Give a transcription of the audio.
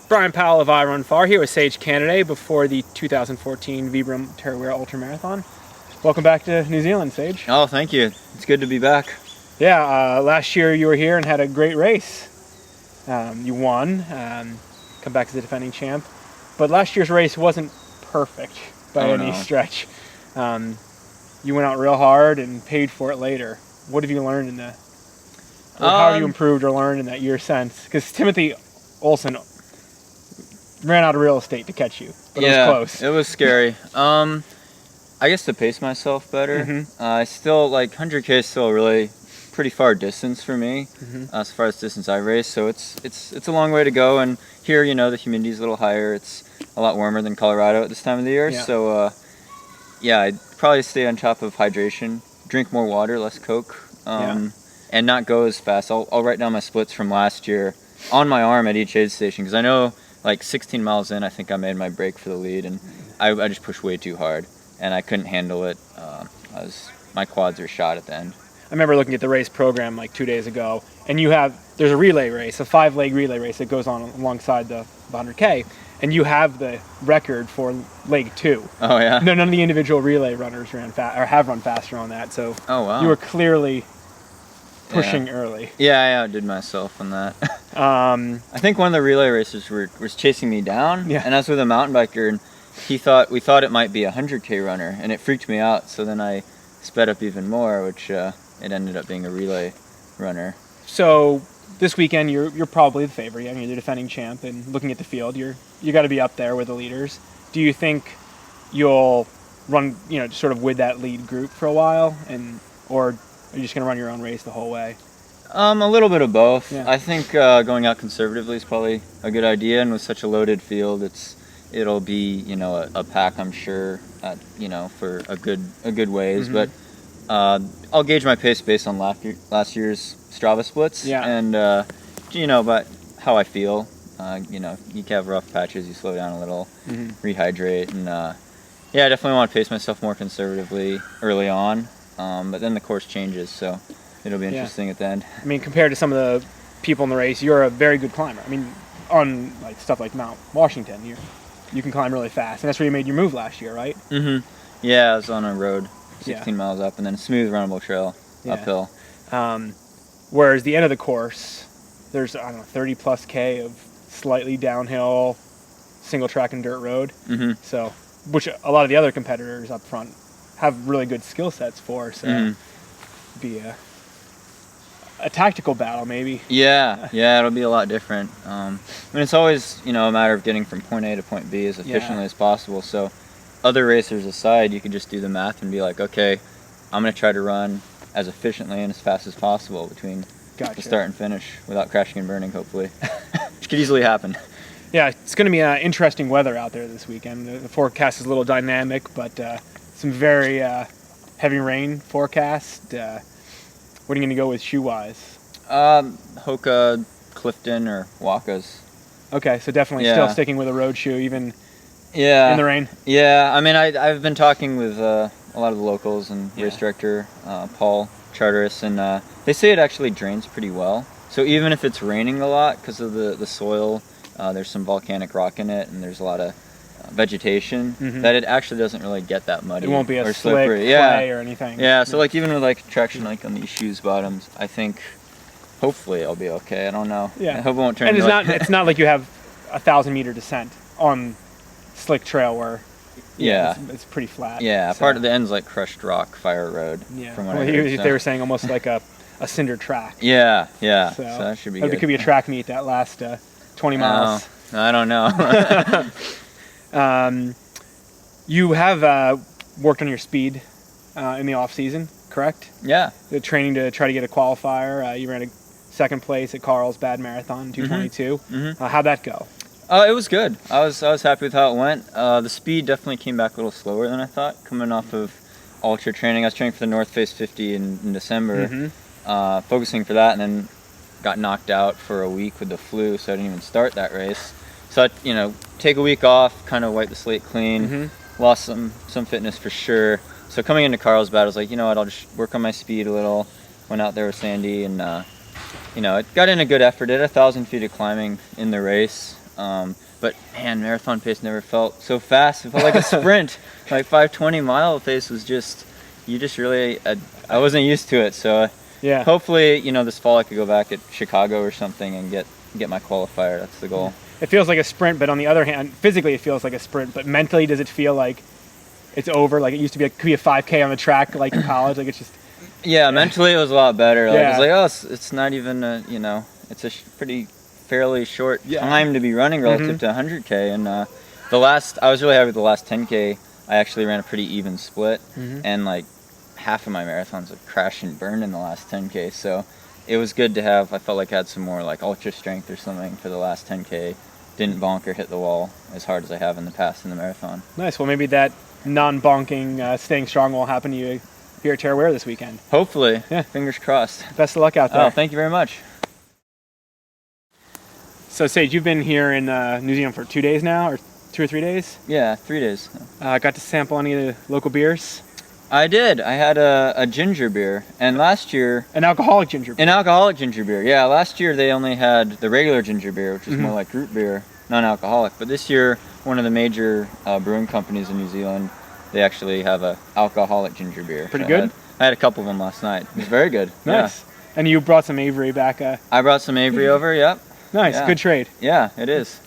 Brian Powell of iRunFar here with Sage Canaday before the 2014 Vibram Tarawera Ultramarathon. Welcome back to New Zealand, Sage. Oh, thank you. It's good to be back. Yeah, last year you were here and had a great race. You won, come back as the defending champ. But last year's race wasn't perfect by any stretch. You went out real hard and paid for it later. What have you learned in how have you improved or learned in that year since? Because Timothy Olsen ran out of real estate to catch you, but it was close. It was scary. I guess to pace myself better. I still, 100K is still a really pretty far distance for me, as far as distance I race, so it's a long way to go, and here, the humidity's a little higher. It's a lot warmer than Colorado at this time of the year, so I'd probably stay on top of hydration, drink more water, less Coke, and not go as fast. I'll write down my splits from last year on my arm at each aid station, because I know 16 miles in, I think I made my break for the lead, and I just pushed way too hard, and I couldn't handle it. My quads are shot at the end. I remember looking at the race program 2 days ago, and there's a relay race, a 5-leg relay race that goes on alongside the 100K, and you have the record for leg 2. Oh yeah. None of the individual relay runners have run faster on that, so you were clearly pushing early. Yeah, I outdid myself on that. I think one of the relay racers was chasing me down, and I was with a mountain biker, and we thought it might be a 100K runner, and it freaked me out. So then I sped up even more, which it ended up being a relay runner. So this weekend you're probably the favorite. You're the defending champ, and looking at the field, you got to be up there with the leaders. Do you think you'll run, sort of with that lead group for a while, or are you just going to run your own race the whole way? A little bit of both. Yeah. I think going out conservatively is probably a good idea, and with such a loaded field, it'll be a pack, I'm sure, for a good ways. But I'll gauge my pace based on last year's Strava splits, and but how I feel. You can have rough patches, you slow down a little, rehydrate, and I definitely want to pace myself more conservatively early on. But then the course changes, so it'll be interesting at the end. I mean, compared to some of the people in the race, you're a very good climber. I mean, on stuff like Mount Washington, you can climb really fast, and that's where you made your move last year, right? Yeah, I was on a road, 16 miles up, and then a smooth runnable trail uphill. Whereas the end of the course, there's 30 plus K of slightly downhill, single track and dirt road. So, which a lot of the other competitors up front have really good skill sets for, so it'd be a tactical battle maybe. Yeah, it'll be a lot different. It's always a matter of getting from point A to point B as efficiently as possible. So other racers aside, you can just do the math and be like, okay, I'm going to try to run as efficiently and as fast as possible between the start and finish without crashing and burning, hopefully, which could easily happen. Yeah, it's going to be interesting weather out there this weekend. The forecast is a little dynamic, but some very heavy rain forecast. What are you going to go with shoe-wise? Hoka, Clifton, or Wakas. Okay, so definitely still sticking with a road shoe, even in the rain? Yeah, I mean, I've been talking with a lot of the locals and race director, Paul Charteris, and they say it actually drains pretty well. So even if it's raining a lot because of the soil, there's some volcanic rock in it, and there's a lot of vegetation, that it actually doesn't really get that muddy. It won't be a or slick slippery. clay or anything. Yeah, so even with traction on these shoes bottoms, I think hopefully I'll be okay. I don't know. Yeah. I hope it won't turn. And it's not like you have 1,000-meter descent on slick trail where it's pretty flat. Yeah, so. Part of the end's like crushed rock, fire road. Yeah. From what I heard, they were saying almost like a cinder track. Yeah. So that should be good. It could be a track meet that last 20 miles. I don't know. You have worked on your speed in the off season, correct? Yeah. The training to try to get a qualifier. You ran a second place at Carlsbad Marathon, 2:22. How'd that go? It was good. I was happy with how it went. The speed definitely came back a little slower than I thought, coming off of ultra training. I was training for the North Face 50 in December, focusing for that, and then got knocked out for a week with the flu, so I didn't even start that race. So I, take a week off, kind of wipe the slate clean, lost some fitness for sure. So coming into Carlsbad, I was like, I'll just work on my speed a little. Went out there with Sandy, and it got in a good effort. Did 1,000 feet of climbing in the race. But man, marathon pace never felt so fast. It felt like a sprint. Like 5:20 mile pace was just, you just really, I wasn't used to it. So Yeah. hopefully, this fall I could go back at Chicago or something and get my qualifier. That's the goal. It feels like a sprint, but on the other hand, physically it feels like a sprint, but mentally does it feel like it's over? Like it used to be, it could be a 5K on the track like in college, like it's just... Yeah, mentally it was a lot better. Like, Yeah. It was like, oh, it's not even it's a pretty fairly short time to be running relative to 100K. And I was really happy with the last 10K. I actually ran a pretty even split, and like half of my marathons would crash and burn in the last 10K. So it was good to have. I felt like I had some more like ultra strength or something for the last 10K. Didn't bonk or hit the wall as hard as I have in the past in the marathon. Nice. Well, maybe that non-bonking, staying strong will happen to you here at Tarawera this weekend. Hopefully. Yeah. Fingers crossed. Best of luck out there. Oh, thank you very much. So, Sage, you've been here in New Zealand for 2 days now, or 2 or 3 days? Yeah, 3 days. Got to sample any of the local beers? I did. I had a ginger beer, and last year... An alcoholic ginger beer. An alcoholic ginger beer, yeah. Last year they only had the regular ginger beer, which is more like root beer, non-alcoholic. But this year, one of the major brewing companies in New Zealand, they actually have a alcoholic ginger beer. Pretty So good? I had a couple of them last night. It was very good. Nice. And you brought some Avery back. I brought some Avery over, yep. Nice, Yeah. good trade. Yeah, it is.